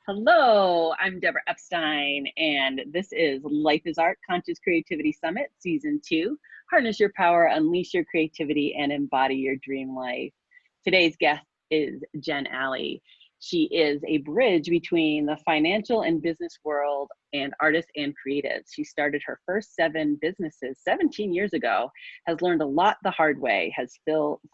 Hello, I'm Deborah Epstein, and this is Life is Art Conscious Creativity Summit Season 2. Harness your power, unleash your creativity, and embody your dream life. Today's guest is Jen Aly. She is a bridge between the financial and business world and artists and creatives. She started her first 7 businesses 17 years ago, has learned a lot the hard way, has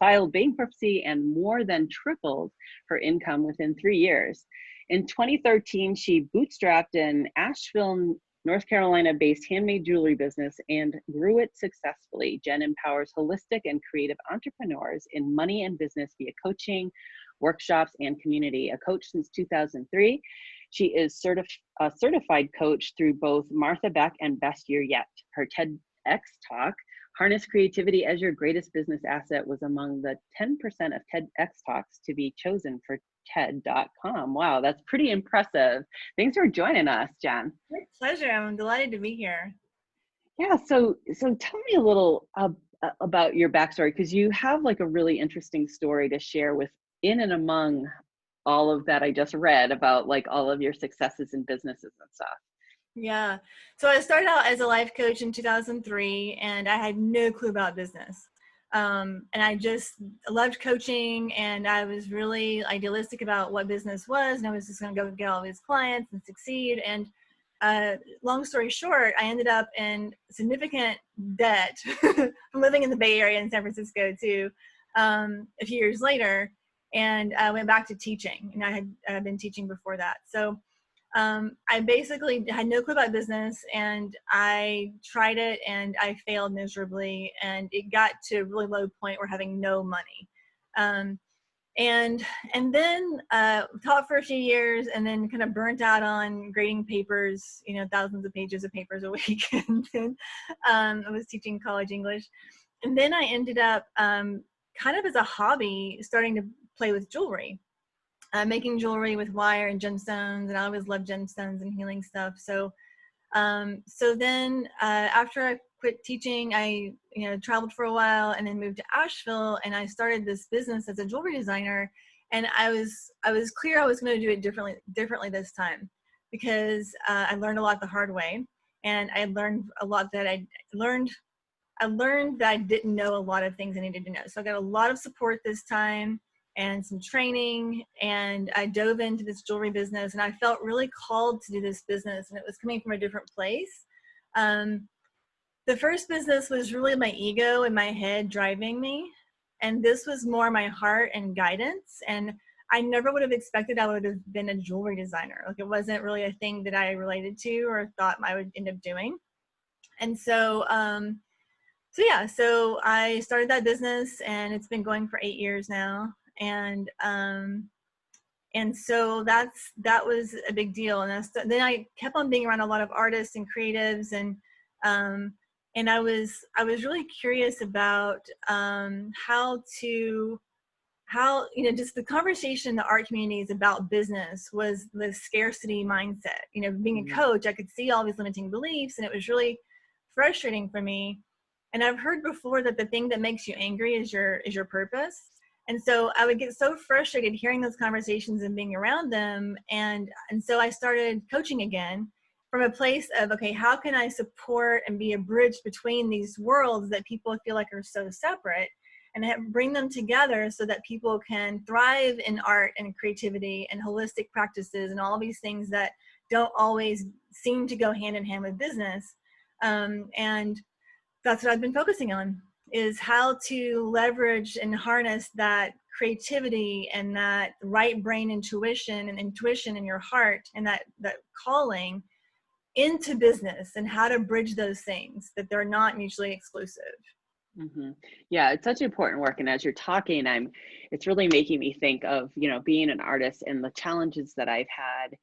filed bankruptcy, and more than tripled her income within 3 years. In 2013, she bootstrapped an Asheville, North Carolina-based handmade jewelry business and grew it successfully. Jen empowers holistic and creative entrepreneurs in money and business via coaching, workshops, and community. A coach since 2003, she is a certified coach through both Martha Beck and Best Year Yet. Her TEDx talk, Harness Creativity as Your Greatest Business Asset, was among the 10% of TEDx talks to be chosen for TED.com. Wow, that's pretty impressive. Thanks for joining us, Jen. My pleasure. I'm delighted to be here. Yeah, so tell me a little about your backstory, because you have like a really interesting story to share with in and among all of that I just read about, like all of your successes in businesses and stuff. Yeah. So I started out as a life coach in 2003, and I had no clue about business. And I just loved coaching, and I was really idealistic about what business was, and I was just going to go get all these clients and succeed. And long story short, I ended up in significant debt from living in the Bay Area in San Francisco to a few years later, and I went back to teaching, and I had been teaching before that. So I basically had no clue about business, and I tried it and I failed miserably, and it got to a really low point where having no money. And then taught for a few years, and then kind of burnt out on grading papers, thousands of pages of papers a week. And then I was teaching college English. And then I ended up kind of as a hobby starting to play with jewelry. Making jewelry with wire and gemstones, and I always loved gemstones and healing stuff. So then after I quit teaching, I traveled for a while and then moved to Asheville, and I started this business as a jewelry designer. And I was clear I was going to do it differently this time, because I learned a lot the hard way, and I learned a lot that I learned that I didn't know a lot of things I needed to know. So I got a lot of support this time and some training, and I dove into this jewelry business, and I felt really called to do this business, and it was coming from a different place. The first business was really my ego and my head driving me, and this was more my heart and guidance, and I never would have expected I would have been a jewelry designer. Like, it wasn't really a thing that I related to or thought I would end up doing. And so I started that business, and it's been going for 8 years now. And so that was a big deal. And then I kept on being around a lot of artists and creatives, and I was really curious about just the conversation in the art communities about business was the scarcity mindset. Being a coach, I could see all these limiting beliefs, and it was really frustrating for me. And I've heard before that the thing that makes you angry is your purpose. And so I would get so frustrated hearing those conversations and being around them. And so I started coaching again from a place of, okay, how can I support and be a bridge between these worlds that people feel like are so separate, and bring them together so that people can thrive in art and creativity and holistic practices and all these things that don't always seem to go hand in hand with business. And that's what I've been focusing on, is how to leverage and harness that creativity and that right brain intuition in your heart, and that calling into business, and how to bridge those things, that they're not mutually exclusive. Mm-hmm. Yeah, it's such important work. And as you're talking, it's really making me think of, being an artist and the challenges that I've had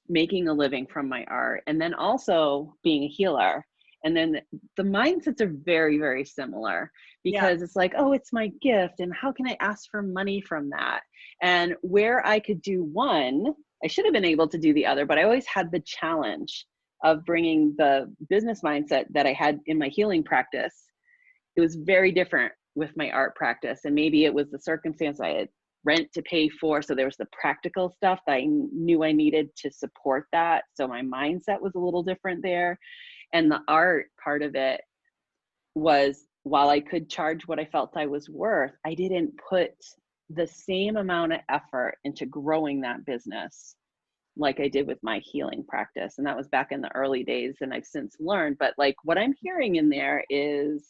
making a living from my art, and then also being a healer. And then the mindsets are very, very similar, because It's like, oh, it's my gift, and how can I ask for money from that? And where I could do one, I should have been able to do the other, but I always had the challenge of bringing the business mindset that I had in my healing practice. It was very different with my art practice. And maybe it was the circumstance I had rent to pay for. So there was the practical stuff that I knew I needed to support that. So my mindset was a little different there. And the art part of it was, while I could charge what I felt I was worth, I didn't put the same amount of effort into growing that business like I did with my healing practice. And that was back in the early days, and I've since learned. But like what I'm hearing in there is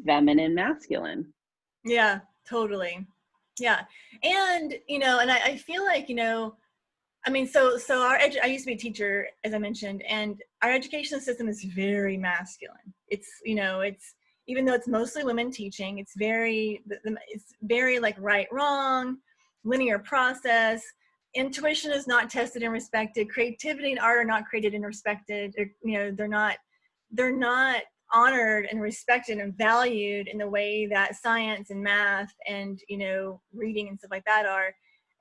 feminine, masculine. Yeah, totally. Yeah. And, and I feel like, I mean, so I used to be a teacher, as I mentioned, and our education system is very masculine. It's, it's, even though it's mostly women teaching, it's very like right, wrong, linear process. Intuition is not tested and respected. Creativity and art are not created and respected. They're not honored and respected and valued in the way that science and math and, reading and stuff like that are.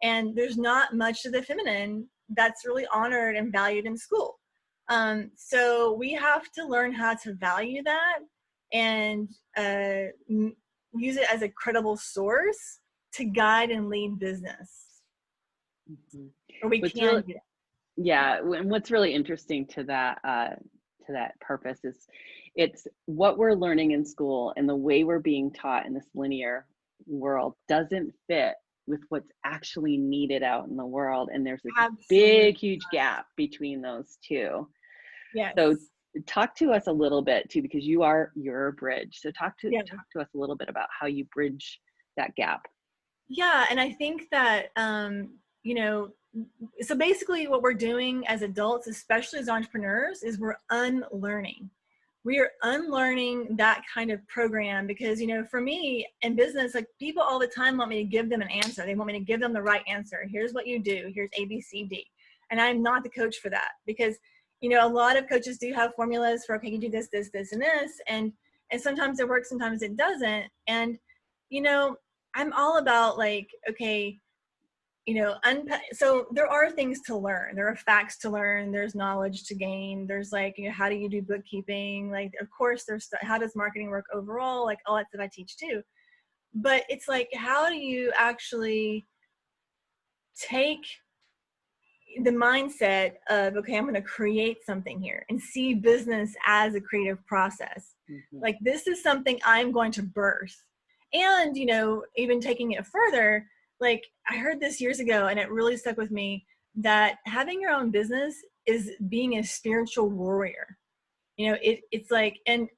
And there's not much of the feminine that's really honored and valued in school. So we have to learn how to value that and use it as a credible source to guide and lead business. Mm-hmm. Or we What's can really, do that. yeah, and what's really interesting to that purpose is it's what we're learning in school, and the way we're being taught in this linear world doesn't fit with what's actually needed out in the world. And there's this Absolutely. big, huge gap between those two. Yes. So talk to us a little bit too, because you're a bridge. So talk to us a little bit about how you bridge that gap. Yeah. And I think that, so basically what we're doing as adults, especially as entrepreneurs, is we're unlearning. We are unlearning that kind of program because, for me in business, like people all the time want me to give them an answer. They want me to give them the right answer. Here's what you do. Here's A, B, C, D. And I'm not the coach for that because, a lot of coaches do have formulas for, okay, you do this, this, this, and this. And sometimes it works, sometimes it doesn't. And, I'm all about like, okay, so there are things to learn. There are facts to learn. There's knowledge to gain. There's like, how do you do bookkeeping? Like, of course, there's how does marketing work overall? Like all that stuff I teach too. But it's like, how do you actually take the mindset of, okay, I'm going to create something here and see business as a creative process. Mm-hmm. Like this is something I'm going to birth. And, even taking it further, like I heard this years ago and it really stuck with me that having your own business is being a spiritual warrior. It's like, and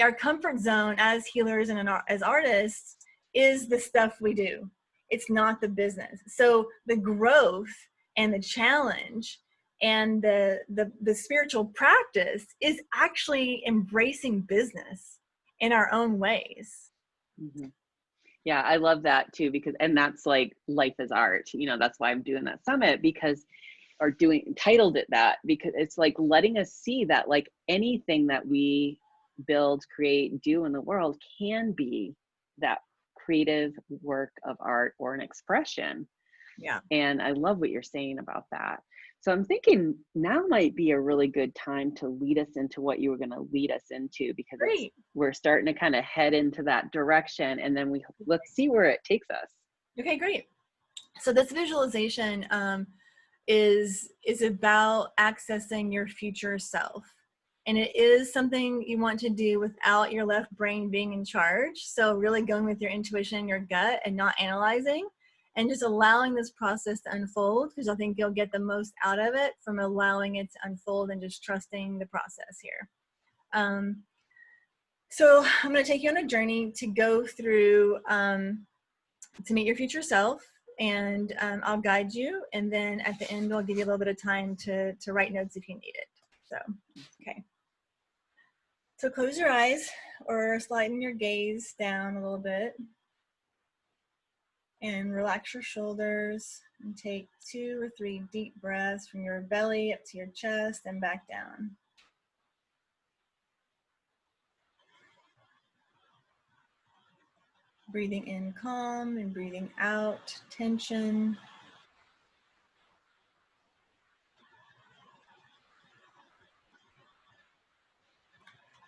our comfort zone as healers and as artists is the stuff we do. It's not the business. So the growth and the challenge and the spiritual practice is actually embracing business in our own ways. Mm-hmm. Yeah, I love that too, because, and that's like life is art, that's why I'm doing that summit, titled it that, because it's like letting us see that like anything that we build, create, do in the world can be that creative work of art or an expression. Yeah. And I love what you're saying about that. So I'm thinking now might be a really good time to lead us into what you were going to lead us into, because we're starting to kind of head into that direction, and then let's see where it takes us. Okay, great. So this visualization is about accessing your future self. And it is something you want to do without your left brain being in charge. So really going with your intuition, your gut, and not analyzing, and just allowing this process to unfold, because I think you'll get the most out of it from allowing it to unfold and just trusting the process here. So I'm going to take you on a journey to go through to meet your future self, and I'll guide you, and then at the end I'll give you a little bit of time to write notes if you need it. So, okay. So close your eyes or sliding your gaze down a little bit, and relax your shoulders, and take 2 or 3 deep breaths from your belly up to your chest and back down. Breathing in calm and breathing out tension.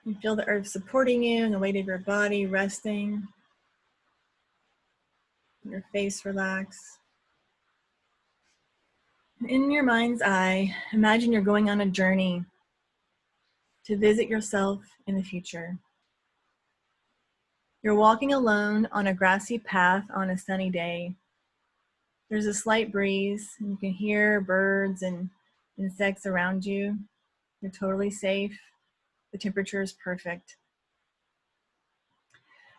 You feel the earth supporting you and the weight of your body resting. Your face relax. In your mind's eye, imagine you're going on a journey to visit yourself in the future. You're walking alone on a grassy path on a sunny day. There's a slight breeze, and you can hear birds and insects around you. You're totally safe. The temperature is perfect.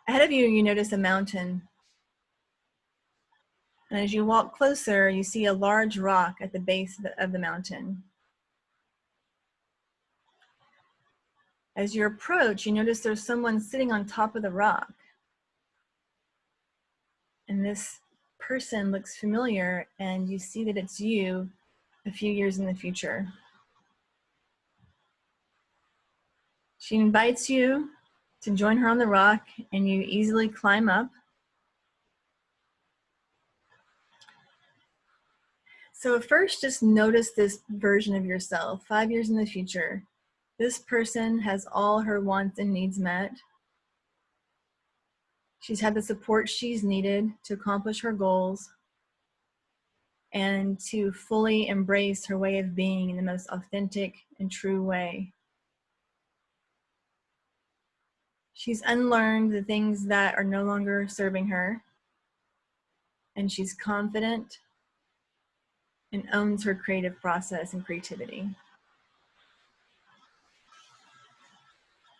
Ahead of you, you notice a mountain. And as you walk closer, you see a large rock at the base of the mountain. As you approach, you notice there's someone sitting on top of the rock. And this person looks familiar, and you see that it's you a few years in the future. She invites you to join her on the rock, and you easily climb up. So at first, just notice this version of yourself, 5 years in the future. This person has all her wants and needs met. She's had the support she's needed to accomplish her goals and to fully embrace her way of being in the most authentic and true way. She's unlearned the things that are no longer serving her, and she's confident and owns her creative process and creativity.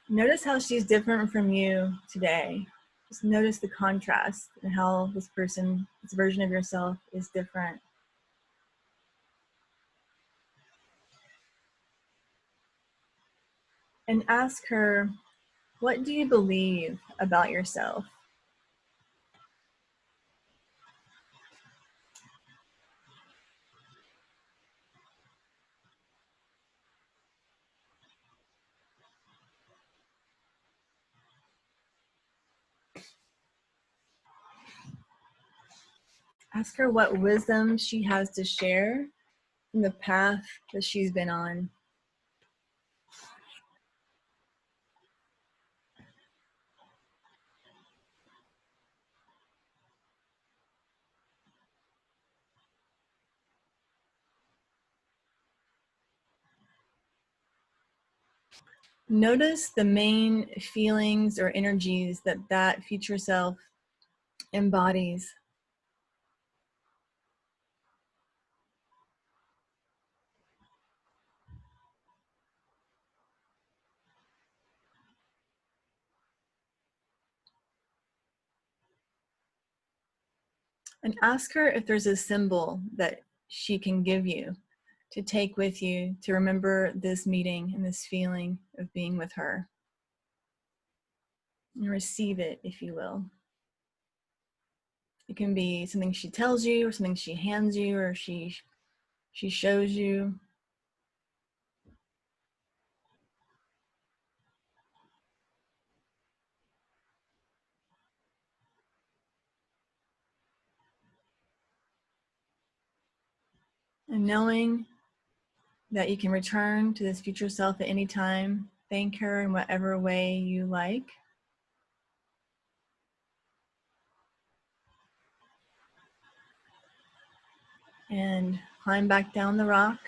Notice how she's different from you today. Just notice the contrast and how this person, this version of yourself, is different. And ask her, what do you believe about yourself? Ask her what wisdom she has to share from the path that she's been on. Notice the main feelings or energies that that future self embodies. And ask her if there's a symbol that she can give you to take with you to remember this meeting and this feeling of being with her. And receive it, if you will. It can be something she tells you, or something she hands you, or she shows you. And knowing that you can return to this future self at any time, thank her in whatever way you like. And climb back down the rock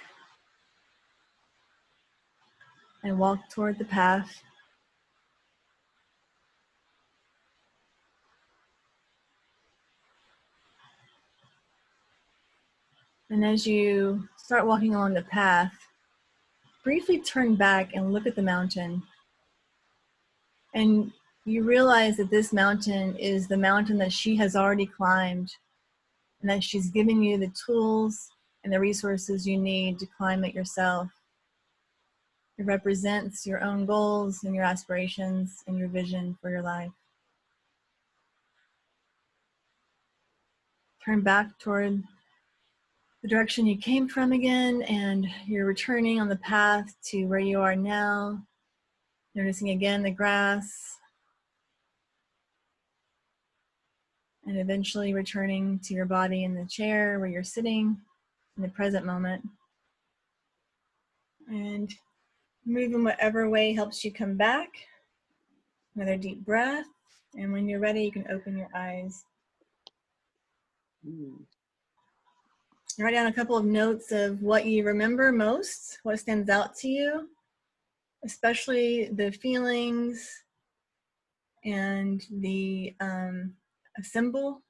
and walk toward the path. And as you start walking along the path, briefly turn back and look at the mountain. And you realize that this mountain is the mountain that she has already climbed, and that she's giving you the tools and the resources you need to climb it yourself. It represents your own goals and your aspirations and your vision for your life. Turn back toward the direction you came from again, and you're returning on the path to where you are now, noticing again the grass, and eventually returning to your body in the chair where you're sitting in the present moment. And move in whatever way helps you come back. Another deep breath, and when you're ready, you can open your eyes. Mm. Write down a couple of notes of what you remember most, what stands out to you, especially the feelings and the a symbol.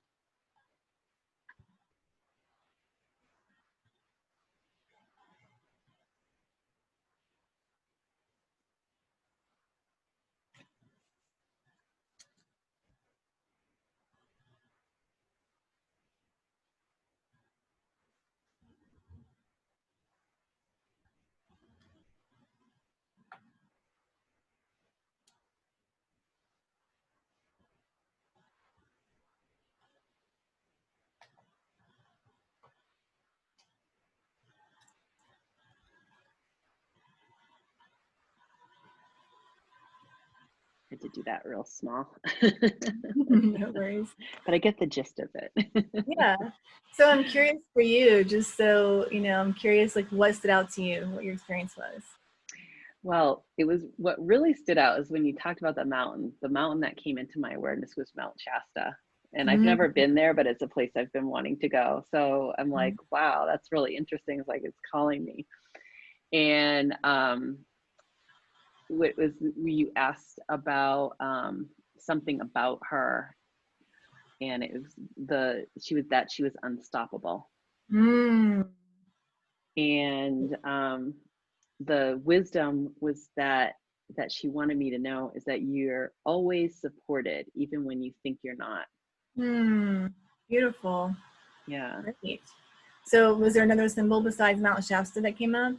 I had to do that real small. No worries. But I get the gist of it. Yeah. So I'm curious for you, just so you know, I'm curious like what stood out to you, what your experience was. Well, it was what really stood out is when you talked about the mountain. The mountain that came into my awareness was Mount Shasta. And I've Mm-hmm. never been there, but it's a place I've been wanting to go. So I'm like, wow, that's really interesting. It's like it's calling me. And what was you asked about something about her, and it was she was unstoppable. Mm. And the wisdom was that she wanted me to know is that you're always supported even when you think you're not. Mm. Beautiful. Yeah. Great. So was there another symbol besides Mount Shasta that came up?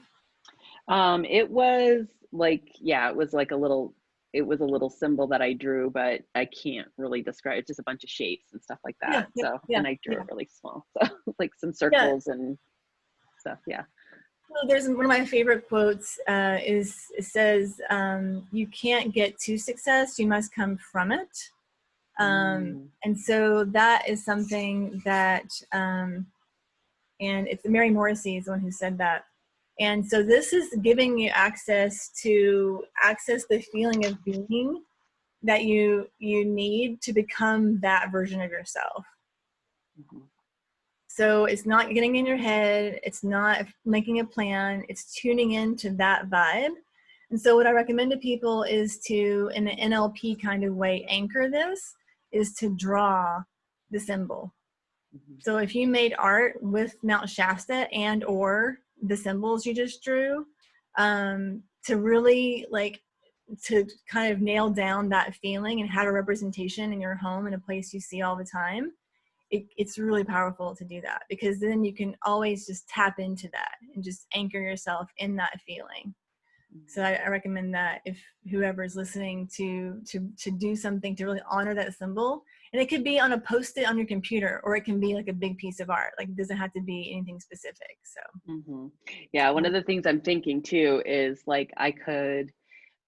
It was like, yeah, it was a little symbol that I drew, but I can't really describe. It's just a bunch of shapes and stuff like Yeah, that. yeah, So, yeah, and I drew yeah. it really small. So like some Yeah. circles and stuff. Yeah. Well, there's one of my favorite quotes is it says, you can't get to success, you must come from it. Mm, And so that is something that, and it's Mary Morrissey is the one who said that. And so this is giving you access to access the feeling of being that you need to become that version of yourself. mhm, So it's not getting in your head, it's not making a plan, it's tuning into that vibe. And so what I recommend to people is to, in an NLP kind of way, anchor this, is to draw the symbol. mhm, So if you made art with Mount Shasta and or the symbols you just drew, to really like to kind of nail down that feeling and have a representation in your home in a place you see all the time, it's really powerful to do that, because then you can always just tap into that and just anchor yourself in that feeling. So mhm. I recommend that if whoever's listening to do something to really honor that symbol, and it could be on a post-it on your computer, or it can be like a big piece of art. Like it doesn't have to be anything specific. So Mhm. Yeah, one of the things I'm thinking too is like I could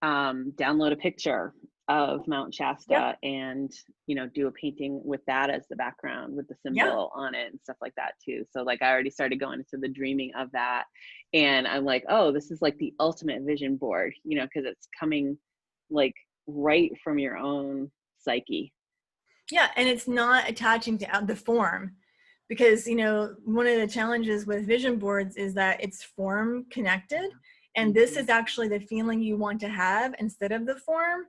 download a picture of Mount yep, Shasta and do a painting with that as the background with the yeah, symbol on it and stuff like that too. So like I already started going into the dreaming of that, and I'm like, oh, this is like the ultimate vision board, because it's coming like right from your own psyche. yeah, and it's not attaching to the form, because one of the challenges with vision boards is that it's form connected, and this Mhm. is actually the feeling you want to have instead of the form.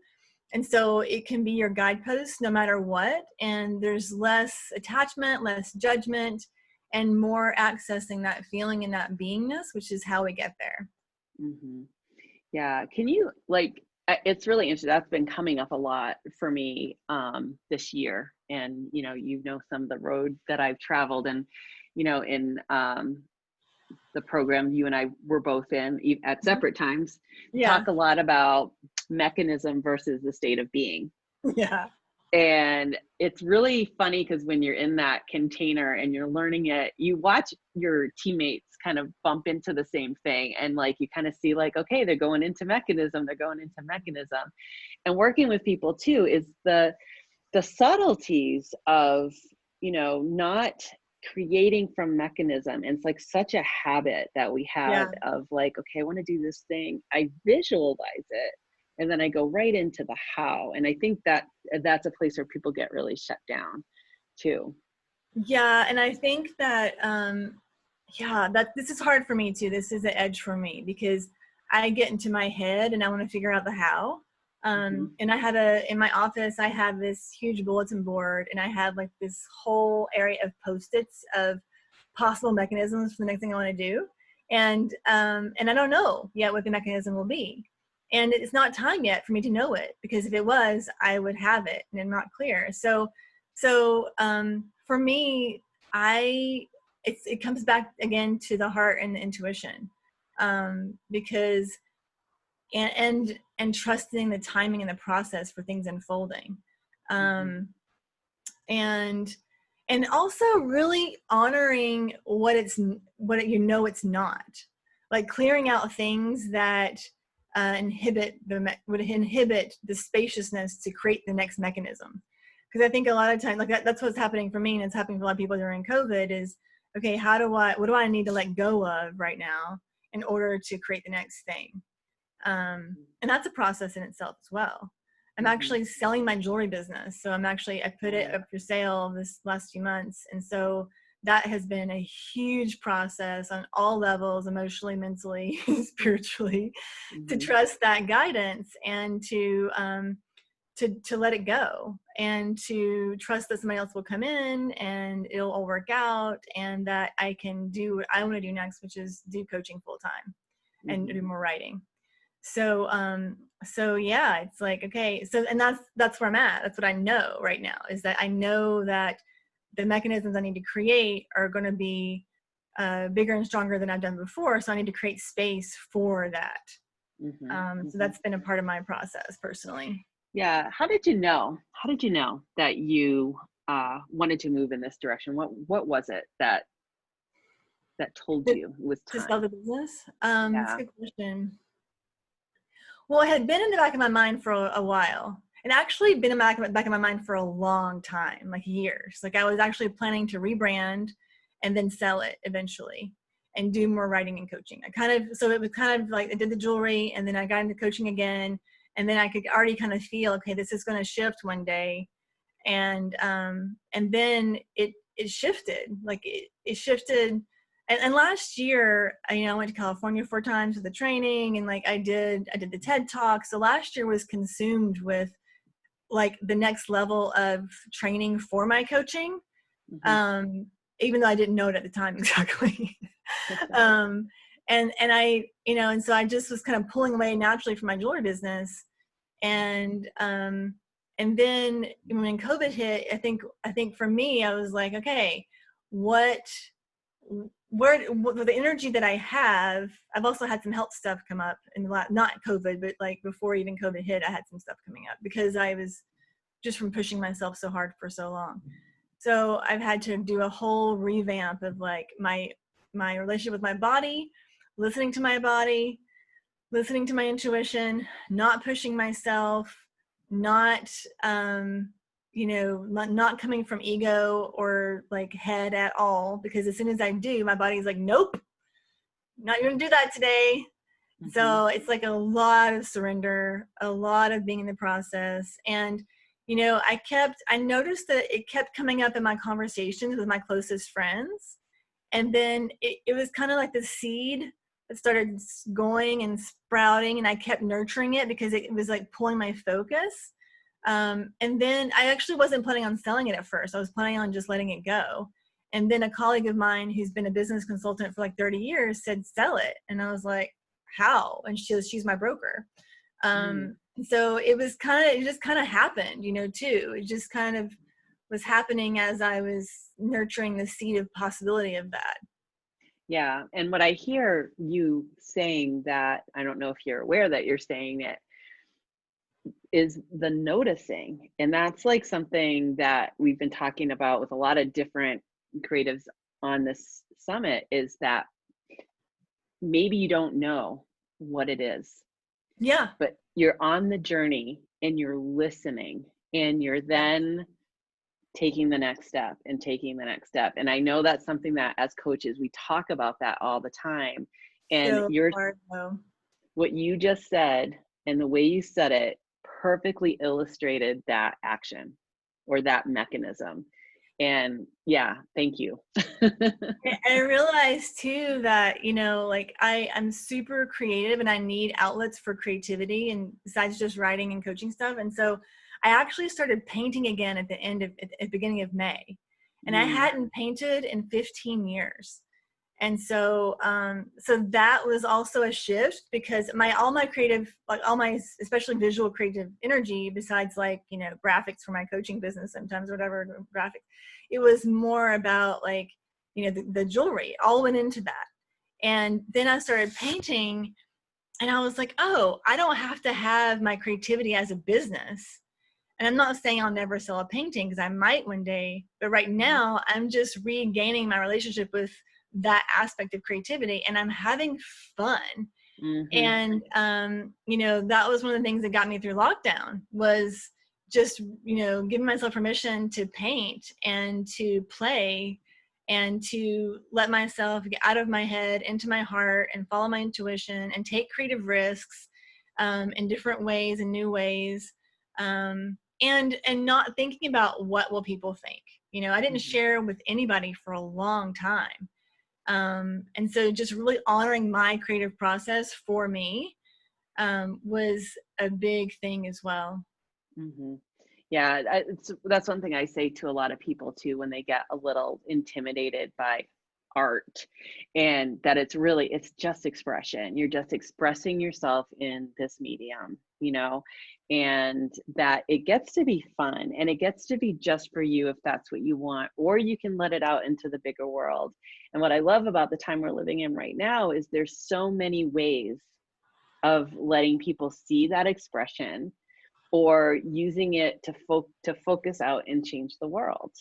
And so it can be your guidepost no matter what, and there's less attachment, less judgment, and more accessing that feeling and that beingness, which is how we get there. Mhm. Yeah. Can you like, it's really interesting. That's been coming up a lot for me this year. And, some of the road that I've traveled and, in the program you and I were both in at separate times, Yeah, talk a lot about mechanism versus the state of being. yeah, And it's really funny because when you're in that container and you're learning it, you watch your teammates kind of bump into the same thing. And like, you kind of see like, okay, they're going into mechanism, they're going into mechanism. And working with people too is the subtleties of, not creating from mechanism. And it's like such a habit that we have yeah. of like, okay, I want to do this thing. I visualize it and then I go right into the how. And I think that that's a place where people get really shut down too. Yeah. And I think that, yeah, that this is hard for me too. This is the edge for me because I get into my head and I want to figure out the how. Mm-hmm. And in my office, I have this huge bulletin board and I have like this whole area of Post-its of possible mechanisms for the next thing I want to do. And I don't know yet what the mechanism will be. And it's not time yet for me to know it, because if it was, I would have it, and I'm not clear. So for me, it comes back again to the heart and the intuition, because and trusting the timing and the process for things unfolding, Mm-hmm. um, and and also really honoring what it's not, like clearing out things that would inhibit the spaciousness to create the next mechanism. Because I think a lot of times, like that's what's happening for me, and it's happening for a lot of people during COVID, is okay, what do I need to let go of right now in order to create the next thing? And that's a process in itself as well. I'm Mm-hmm. actually selling my jewelry business. So I put it Oh. up for sale this last few months. And so that has been a huge process on all levels, emotionally, mentally, spiritually, to Mm-hmm. trust that guidance and to let it go, and to trust that somebody else will come in and it'll all work out, and that I can do what I want to do next, which is do coaching full time and Mm-hmm. do more writing. So yeah, it's like, okay, so, and that's where I'm at. That's what I know right now, is that I know that the mechanisms I need to create are going to be bigger and stronger than I've done before. So I need to create space for that. Mm-hmm. So Mm-hmm. that's been a part of my process personally. Yeah. How did you know? How did you know that you wanted to move in this direction? What was it that told To, you it was to sell time? the business? That's a Yeah. good question. Well, it had been in the back of my mind for a while, and actually been in the back of my mind for a long time, like years. Like I was actually planning to rebrand and then sell it eventually and do more writing and coaching. So it was kind of like I did the jewelry and then I got into coaching again. And then I could already kind of feel, okay, this is going to shift one day. And then it shifted, like it shifted. And last year, I went to California 4 times for the training, and like I did the TED Talk. So last year was consumed with like the next level of training for my coaching, Mm-hmm. um, even though I didn't know it at the time exactly. um, and and so I just was kind of pulling away naturally from my jewelry business, and then when COVID hit, I think for me, I was like, okay, what the energy that I have. I've also had some health stuff come up in not COVID, but like before even COVID hit, I had some stuff coming up because I was just from pushing myself so hard for so long. So I've had to do a whole revamp of like my relationship with my body, listening to my body, listening to my intuition, not pushing myself, not not coming from ego or like head at all, because as soon as I do, my body's like, nope, not gonna do that today. Mm-hmm. So it's like a lot of surrender, a lot of being in the process. And I noticed that it kept coming up in my conversations with my closest friends, and then it was kind of like the seed that started going and sprouting, and I kept nurturing it because it was like pulling my focus. And then I actually wasn't planning on selling it at first. I was planning on just letting it go. And then a colleague of mine who's been a business consultant for like 30 years said, sell it. And I was like, how? And she's my broker. So it just kind of happened, too. It just kind of was happening as I was nurturing the seed of possibility of that. Yeah. And what I hear you saying, that I don't know if you're aware that you're saying it, is the noticing. And that's like something that we've been talking about with a lot of different creatives on this summit, is that maybe you don't know what it is, Yeah. but you're on the journey and you're listening, and you're Yeah. then taking the next step and taking the next step. And I know that's something that as coaches, we talk about that all the time. And So hard though. what you just said and the way you said it perfectly illustrated that action or that mechanism. And yeah, thank you. And I realized too that, like I'm super creative and I need outlets for creativity and besides just writing and coaching stuff. And so I actually started painting again at the beginning of May. And I Mm, hadn't painted in 15 years. And so so that was also a shift because all my creative, like all my especially visual creative energy, besides like graphics for my coaching business sometimes, whatever graphics, it was more about like the jewelry. It all went into that. And then I started painting and I was like, oh, I don't have to have my creativity as a business. And I'm not saying I'll never sell a painting because I might one day, but right now I'm just regaining my relationship with that aspect of creativity and I'm having fun. mm-hmm, And, that was one of the things that got me through lockdown was just, giving myself permission to paint and to play and to let myself get out of my head into my heart and follow my intuition and take creative risks in different ways and new ways. And not thinking about what will people think. I didn't mm-hmm, share with anybody for a long time. And so just really honoring my creative process for me was a big thing as well. mm-hmm. Yeah, that's one thing I say to a lot of people too when they get a little intimidated by art, and that it's just expression. You're just expressing yourself in this medium, and that it gets to be fun and it gets to be just for you if that's what you want, or you can let it out into the bigger world. And what I love about the time we're living in right now is there's so many ways of letting people see that expression or using it to focus out and change the world.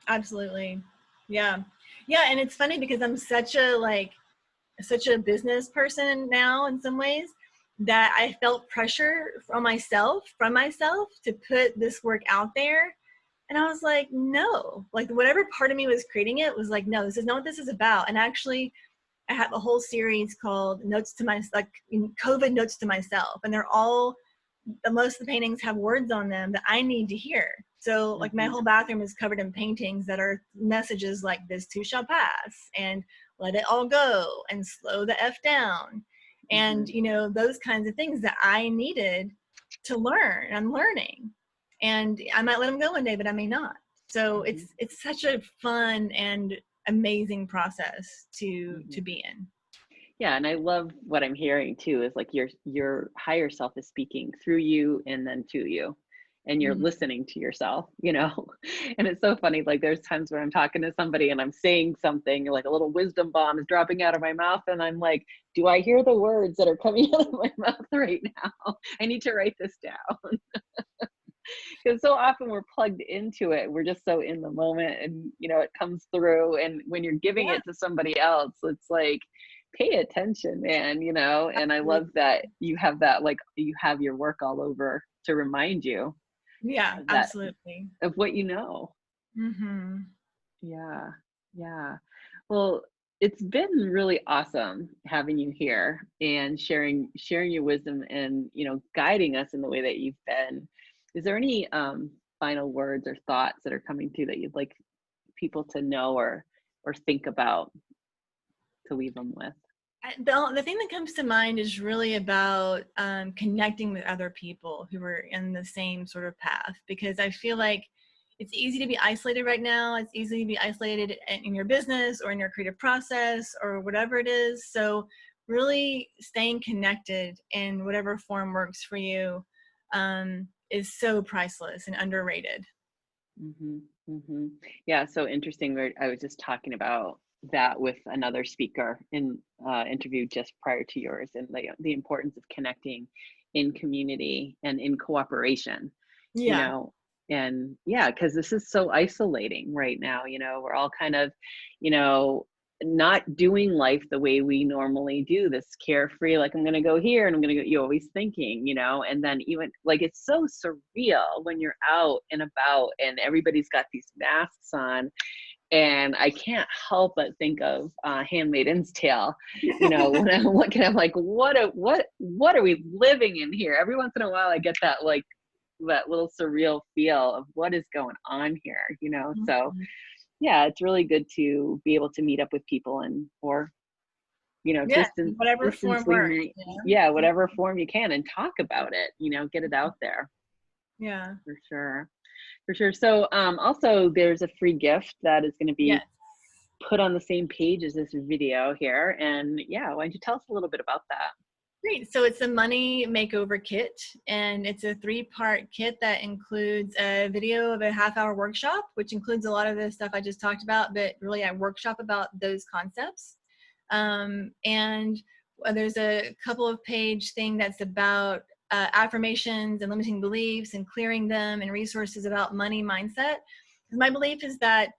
Absolutely. Yeah. Yeah. And it's funny because I'm such a business person now in some ways that I felt pressure from myself to put this work out there. And I was like, no, like whatever part of me was creating it was like, no, this is not what this is about. And actually I have a whole series called COVID notes to myself. And most of the paintings have words on them that I need to hear. So like my Mm-hmm, whole bathroom is covered in paintings that are messages like this too shall pass and let it all go and slow the F down. mm-hmm, And, those kinds of things that I needed to learn. I'm learning and I might let them go one day, but I may not. So mm-hmm, it's such a fun and amazing process mm-hmm. to be in. Yeah, and I love what I'm hearing too is like your higher self is speaking through you and then to you. And you're Mhm. listening to yourself, And it's so funny. Like there's times where I'm talking to somebody and I'm saying something like a little wisdom bomb is dropping out of my mouth. And I'm like, do I hear the words that are coming out of my mouth right now? I need to write this down. Because so often we're plugged into it. We're just so in the moment and, it comes through. And when you're giving Yeah, it to somebody else, it's like, pay attention, man, And I love absolutely. that you have that, like, you have your work all over to remind you Yeah, of that, absolutely. of what you know. Mm-hmm. Yeah. Yeah. Well, it's been really awesome having you here and sharing your wisdom and, guiding us in the way that you've been. Is there any final words or thoughts that are coming through that you'd like people to know or think about to leave them with? The thing that comes to mind is really about connecting with other people who are in the same sort of path, because I feel like it's easy to be isolated right now. It's easy to be isolated in your business or in your creative process or whatever it is. So really staying connected in whatever form works for you is so priceless and underrated. Hmm. Hmm. Yeah, so interesting. I was just talking about that with another speaker in interview just prior to yours, and the importance of connecting in community and in cooperation, you Yeah. know, and yeah, because this is so isolating right now. We're all kind of, you know, not doing life the way we normally do, this carefree, like I'm gonna go here and I'm gonna go, you're always thinking, and then even like it's so surreal when you're out and about and everybody's got these masks on, and I can't help but think of Handmaid's Tale, when I'm looking, I'm like, what are we living in here? Every once in a while I get that like that little surreal feel of what is going on here, you know? So Mhm. yeah, it's really good to be able to meet up with people and, or, you know, Yeah, whatever distance form we works, may, you know? yeah, Yeah. whatever form you can, and talk about it, you know, get it out there. Yeah. For sure. For sure. So also there's a free gift that is going to be Yes. put on the same page as this video here. And yeah, why don't you tell us a little bit about that? Great. So it's a money makeover kit, and it's a 3-part kit that includes a video of a half-hour workshop, which includes a lot of the stuff I just talked about, but really I workshop about those concepts. And there's a couple of page thing that's about affirmations and limiting beliefs and clearing them, and resources about money mindset. My belief is that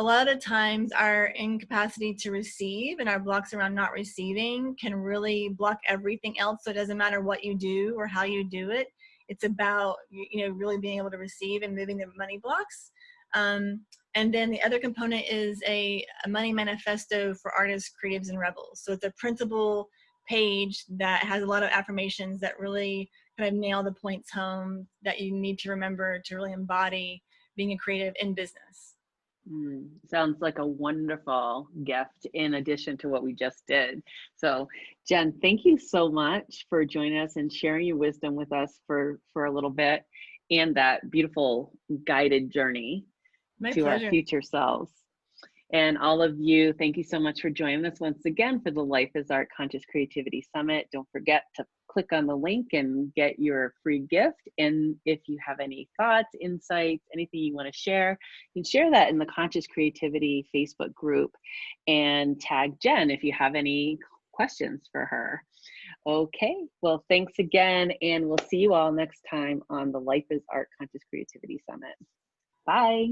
a lot of times our incapacity to receive and our blocks around not receiving can really block everything else. So it doesn't matter what you do or how you do it. It's about, you know, really being able to receive and moving the money blocks. And then the other component is a money manifesto for artists, creatives, and rebels. So it's a printable page that has a lot of affirmations that really kind of nail the points home that you need to remember to really embody being a creative in business. Sounds like a wonderful gift in addition to what we just did. So, Jen, thank you so much for joining us and sharing your wisdom with us for a little bit, and that beautiful guided journey My to our pleasure. future selves. And all of you, thank you so much for joining us once again for the Life is Art Conscious Creativity Summit. Don't forget to click on the link and get your free gift. And if you have any thoughts, insights, anything you want to share, you can share that in the Conscious Creativity Facebook group, and tag Jen if you have any questions for her. Okay, well, thanks again, and we'll see you all next time on the Life is Art Conscious Creativity Summit. Bye.